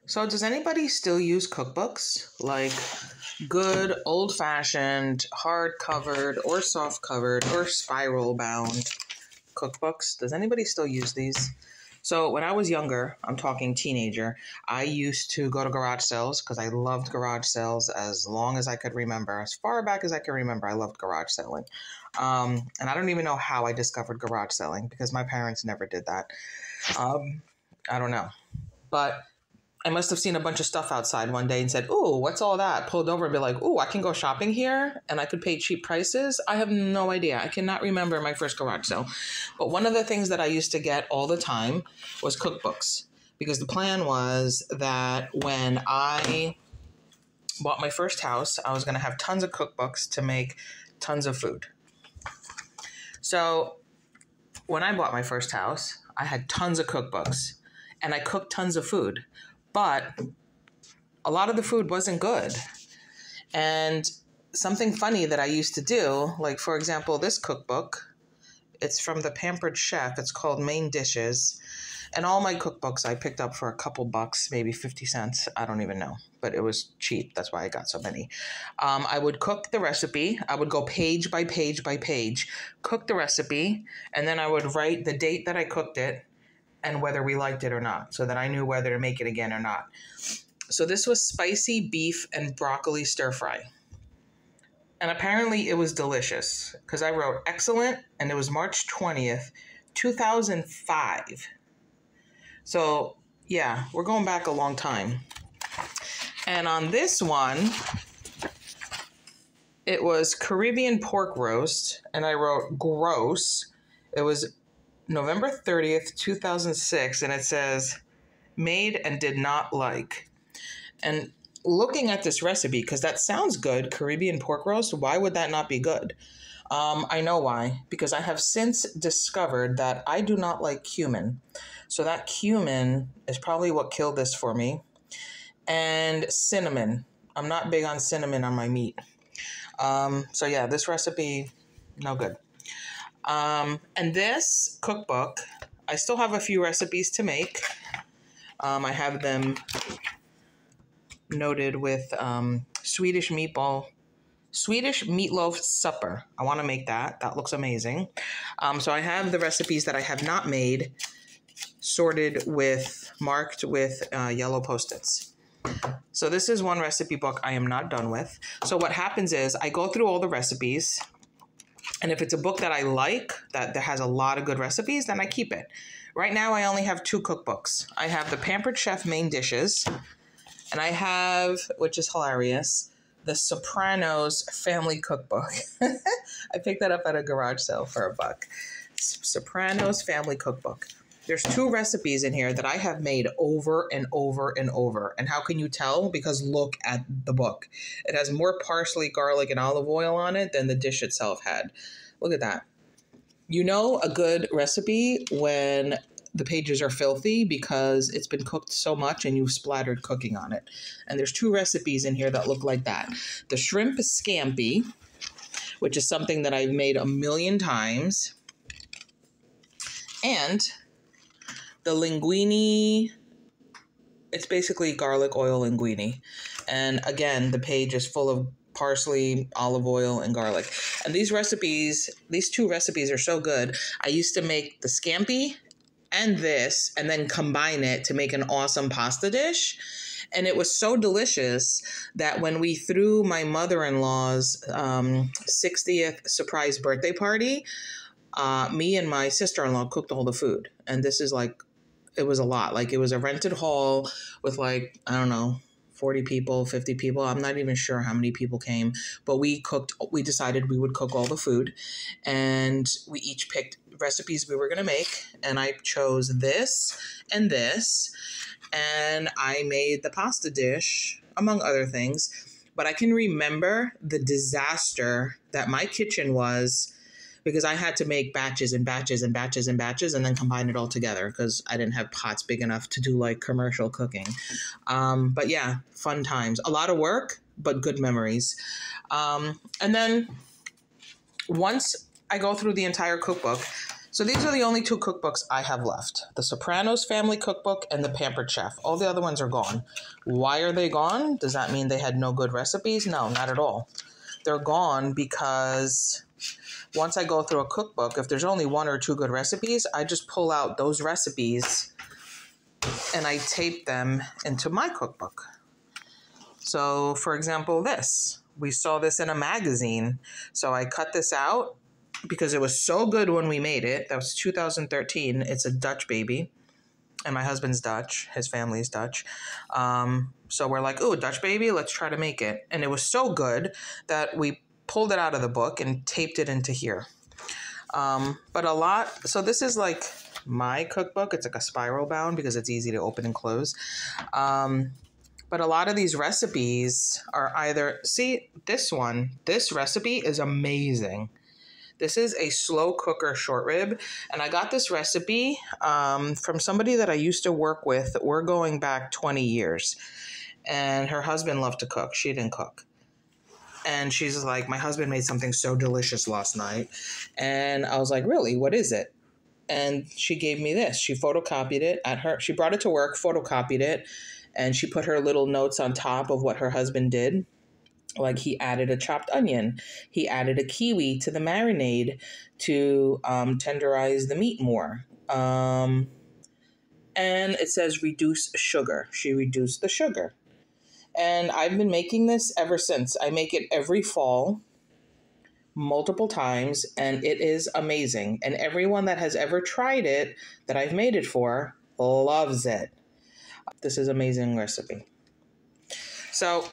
So does anybody still use cookbooks? Like good old-fashioned hard-covered or soft-covered or spiral-bound cookbooks? Does anybody still use these? So when I was younger, I'm talking teenager, I used to go to garage sales because I loved garage sales as long as I could remember. As far back as I can remember, I loved garage selling. And I don't even know how I discovered garage selling because my parents never did that. I don't know. But I must have seen a bunch of stuff outside one day and said, "Ooh, what's all that?" Pulled over and be like, "Ooh, I can go shopping here and I could pay cheap prices." I have no idea. I cannot remember my first garage sale. But one of the things that I used to get all the time was cookbooks because the plan was that when I bought my first house, I was going to have tons of cookbooks to make tons of food. So when I bought my first house, I had tons of cookbooks and I cooked tons of food. But a lot of the food wasn't good. And something funny that I used to do, like for example, this cookbook, it's from the Pampered Chef. It's called Main Dishes. And all my cookbooks I picked up for a couple bucks, maybe 50 cents. I don't even know, but it was cheap. That's why I got so many. I would cook the recipe. I would go page by page by page, cook the recipe, and then I would write the date that I cooked it and whether we liked it or not, so that I knew whether to make it again or not. So this was spicy beef and broccoli stir fry. And apparently it was delicious because I wrote excellent and it was March 20th, 2005. So yeah, we're going back a long time. And on this one, it was Caribbean pork roast and I wrote gross. It was November 30th, 2006, and it says, made and did not like. And looking at this recipe, because that sounds good, Caribbean pork roast, why would that not be good? I know why, because I have since discovered that I do not like cumin. So that cumin is probably what killed this for me. And cinnamon. I'm not big on cinnamon on my meat. So yeah, this recipe, no good. And this cookbook, I still have a few recipes to make. I have them noted with Swedish meatloaf supper. I want to make that. That looks amazing. So I have the recipes that I have not made marked with yellow Post-its. So this is one recipe book I am not done with. So what happens is I go through all the recipes. And if it's a book that I like, that has a lot of good recipes, then I keep it. Right now, I only have two cookbooks. I have the Pampered Chef Main Dishes, and I have, which is hilarious, the Sopranos Family Cookbook. I picked that up at a garage sale for $1. Sopranos Family Cookbook. There's two recipes in here that I have made over and over and over. And how can you tell? Because look at the book. It has more parsley, garlic, and olive oil on it than the dish itself had. Look at that. You know a good recipe when the pages are filthy because it's been cooked so much and you've splattered cooking on it. And there's two recipes in here that look like that. The shrimp scampi, which is something that I've made 1,000,000 times. And the linguine, it's basically garlic oil linguine. And again, the page is full of parsley, olive oil, and garlic. And these two recipes are so good. I used to make the scampi and this, and then combine it to make an awesome pasta dish. And it was so delicious that when we threw my mother-in-law's 60th surprise birthday party, me and my sister-in-law cooked all the food. And this is like, it was a lot. Like it was a rented hall with like, I don't know, 40 people, 50 people. I'm not even sure how many people came, but we decided we would cook all the food and we each picked recipes we were going to make. And I chose this and I made the pasta dish, among other things. But I can remember the disaster that my kitchen was because I had to make batches and batches and batches and batches and then combine it all together because I didn't have pots big enough to do like commercial cooking. But yeah, fun times. A lot of work, but good memories. And then once I go through the entire cookbook, So these are the only two cookbooks I have left. The Sopranos Family Cookbook and the Pampered Chef. All the other ones are gone. Why are they gone? Does that mean they had no good recipes? No, not at all. They're gone because once I go through a cookbook, if there's only one or two good recipes, I just pull out those recipes and I tape them into my cookbook. So, for example, this. We saw this in a magazine. So I cut this out because it was so good when we made it. That was 2013. It's a Dutch baby. And my husband's Dutch. His family's Dutch. So we're like, ooh, Dutch baby, let's try to make it. And it was so good that we pulled it out of the book and taped it into here. So this is like my cookbook. It's like a spiral bound because it's easy to open and close. But a lot of these recipes are either, see this recipe is amazing. This is a slow cooker short rib. And I got this recipe from somebody that I used to work with. We're going back 20 years. And her husband loved to cook. She didn't cook. And she's like, my husband made something so delicious last night. And I was like, really? What is it? And she gave me this. She photocopied it she brought it to work, photocopied it, and she put her little notes on top of what her husband did. Like he added a chopped onion. He added a kiwi to the marinade to tenderize the meat more. And it says reduce sugar. She reduced the sugar. And I've been making this ever since. I make it every fall, multiple times, and it is amazing. And everyone that has ever tried it, that I've made it for, loves it. This is an amazing recipe. So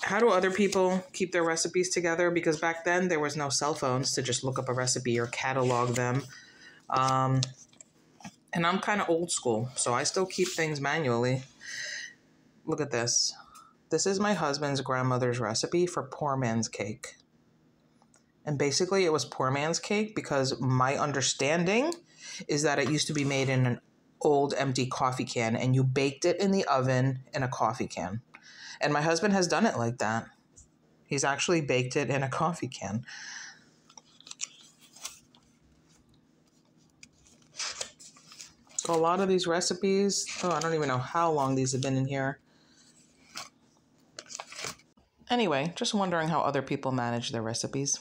how do other people keep their recipes together? Because back then there was no cell phones to just look up a recipe or catalog them. And I'm kind of old school, so I still keep things manually. Look at this. This is my husband's grandmother's recipe for poor man's cake. And basically it was poor man's cake because my understanding is that it used to be made in an old empty coffee can and you baked it in the oven in a coffee can. And my husband has done it like that. He's actually baked it in a coffee can. So a lot of these recipes, I don't even know how long these have been in here. Anyway, just wondering how other people manage their recipes.